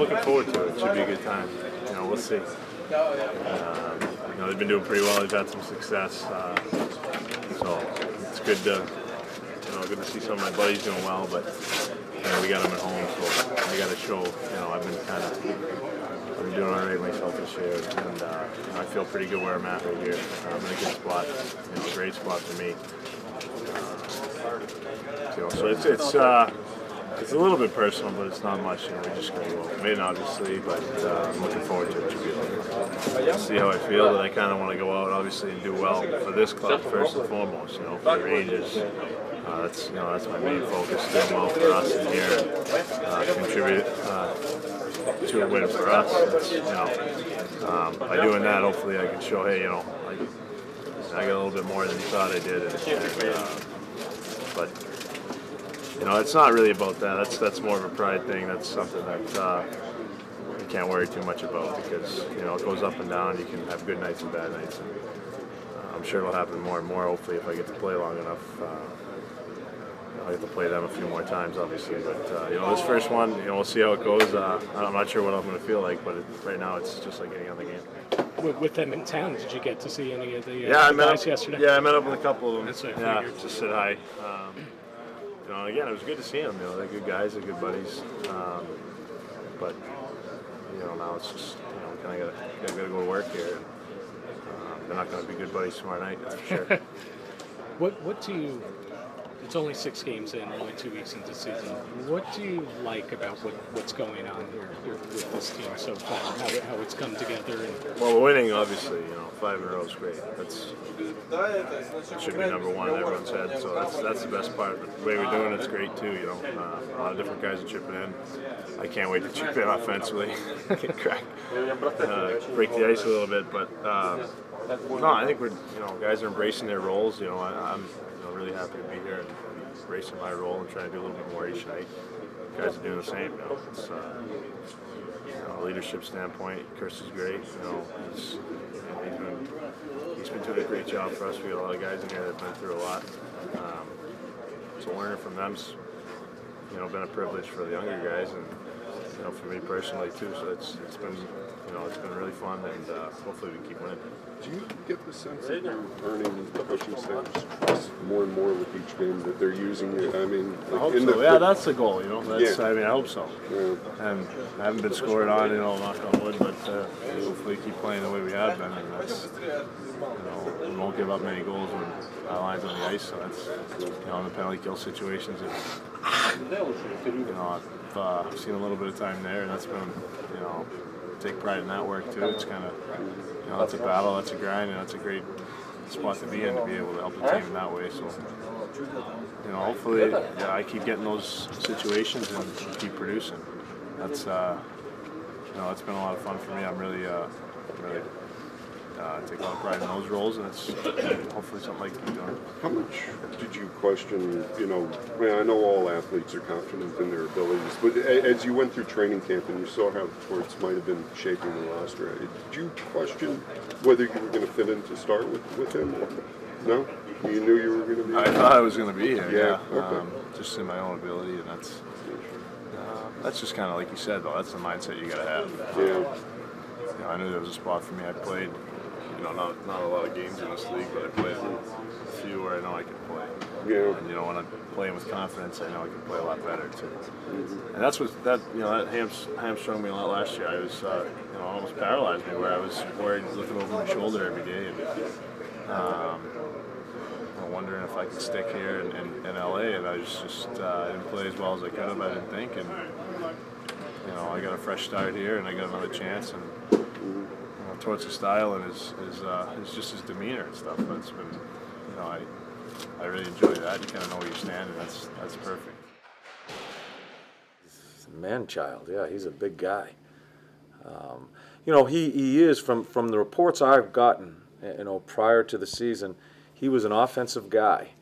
looking forward to it. It should be a good time. You know, we'll see. You know, they've been doing pretty well. They've had some success, so it's good to, you know, good to see some of my buddies doing well. But you know, we got them at home, so I got to show. You know, I've been doing all right myself this year, and you know, I feel pretty good where I'm at right here. I'm in a good spot. You know, a great spot for me. You know, so it's a little bit personal, but it's not much. You know, we just got to win, obviously, but I'm looking forward to it. See how I feel. That I kind of want to go out, obviously, and do well for this club first and foremost. You know, for the Rangers. That's my main focus. Doing well for us in here, contribute to a win for us. It's, you know, by doing that, hopefully, I can show, hey, you know, I got a little bit more than you thought I did, but. You know, it's not really about that. That's more of a pride thing. That's something that you can't worry too much about because, you know, it goes up and down. You can have good nights and bad nights. And, I'm sure it'll happen more and more, hopefully, if I get to play long enough. I get to play them a few more times, obviously. But, you know, this first one, you know, we'll see how it goes. I'm not sure what I'm going to feel like, but right now it's just like any other game. With them in town, did you get to see any of the guys yesterday? Yeah, I met up with a couple of them. That's what I yeah, figured. just said hi. You know, again, it was good to see them. You know, they're good guys, they're good buddies. But you know, now it's just, you know, kind of gotta go to work here. They're not going to be good buddies tomorrow night, that's for sure. What do you? It's only 6 games in, only 2 weeks into the season. What do you like about what's going on here with this team so far? How it's come together? Well, winning, obviously, you know, 5 in a row is great. That should be number one in everyone's head. So that's the best part. The way we're doing it's great too. You know, a lot of different guys are chipping in. I can't wait to chip in offensively, get crack, break the ice a little bit. But no, I think guys are embracing their roles. You know, I'm really happy to be here and embracing my role and trying to do a little bit more each night. Guys are doing the same. You know, it's you know, leadership standpoint, Chris is great. You know, he's been doing a great job for us. We got a lot of guys in here that've been through a lot. So learning from them's, you know, been a privilege for the younger guys and, you know, for me personally too. So it's been, you know, it's been really fun, and hopefully we can keep winning. Do you get the sense that you're earning the coaching staff's trust more and more with each game, that they're using it? I mean, like I hope so. Yeah, that's the goal. You know, that's. Yeah. I mean, I hope so. Yeah. And I haven't been scored on, you know, knock on wood, but hopefully keep playing the way we have been, and that's, you know, we won't give up many goals when our line's on the ice. So that's, you know, in the penalty kill situations, you know, I've seen a little bit of time there, and that's been, you know, take pride in that work too. It's kind of, you know, it's a battle, that's a grind, and that's a great spot to be in, to be able to help the team in that way. So, you know, hopefully, yeah, I keep getting those situations and keep producing. That's, you know, it's been a lot of fun for me. I'm really take a lot of pride in those roles, and it's hopefully something I can keep doing. How much did you question, you know, I know all athletes are confident in their abilities, but as you went through training camp and you saw how Torts might have been shaping the roster, did you question whether you were going to fit in to start with him? No? You knew you were going to be here? I thought I was going to be here, yeah. Okay. Just in my own ability, and that's just kind of like you said, though, that's the mindset you got to have. Yeah. You know, I knew there was a spot for me. I played, you know, not a lot of games in this league, but I played a few where I know I can play. Yeah. And, you know, when I'm playing with confidence, I know I can play a lot better too. And that's what that hamstrung me a lot last year. I was, you know, almost paralyzed me, where I was worried, looking over my shoulder every day, and wondering if I could stick here in LA. And I just I didn't play as well as I could have. I didn't think, and you know, I got a fresh start here, and I got another chance, and. Towards his style and his just his demeanor and stuff. That's been, you know, I really enjoy that. You kind of know where you stand, and that's perfect. He's a man-child. Yeah, he's a big guy. You know, he is, from the reports I've gotten, you know, prior to the season, he was an offensive guy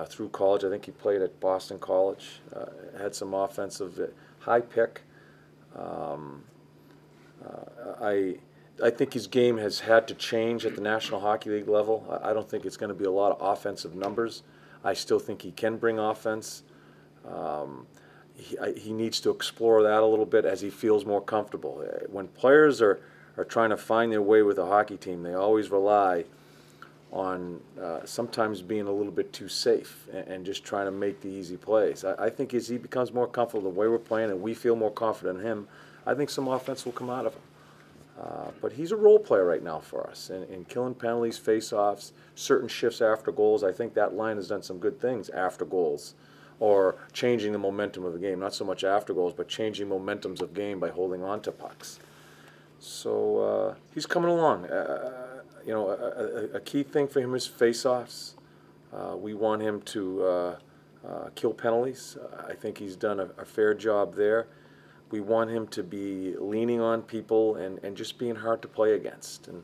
through college. I think he played at Boston College, had some offensive, high pick. I think his game has had to change at the National Hockey League level. I don't think it's going to be a lot of offensive numbers. I still think he can bring offense. he needs to explore that a little bit as he feels more comfortable. When players are trying to find their way with a hockey team, they always rely on sometimes being a little bit too safe and just trying to make the easy plays. I think as he becomes more comfortable the way we're playing and we feel more confident in him, I think some offense will come out of him. But he's a role player right now for us in killing penalties, face-offs, certain shifts after goals. I think that line has done some good things after goals, or changing the momentum of the game. Not so much after goals, but changing momentums of game by holding on to pucks. So he's coming along. You know, a key thing for him is face-offs. We want him to kill penalties. I think he's done a fair job there. We want him to be leaning on people and just being hard to play against. And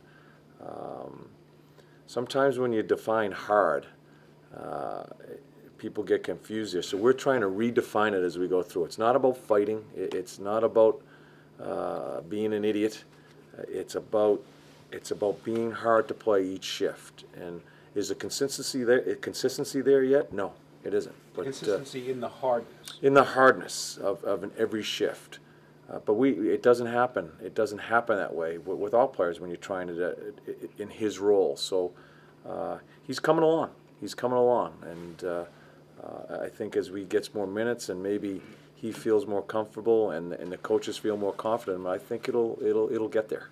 sometimes when you define hard, people get confused here. So we're trying to redefine it as we go through. It's not about fighting. It's not about being an idiot. It's about being hard to play each shift. And is the consistency there yet? No, it isn't. But consistency in the hardness. In the hardness of every shift. But it doesn't happen. It doesn't happen that way with all players when you're trying to in his role. So he's coming along. He's coming along, and I think as we get more minutes and maybe he feels more comfortable and the coaches feel more confident, I think it'll get there.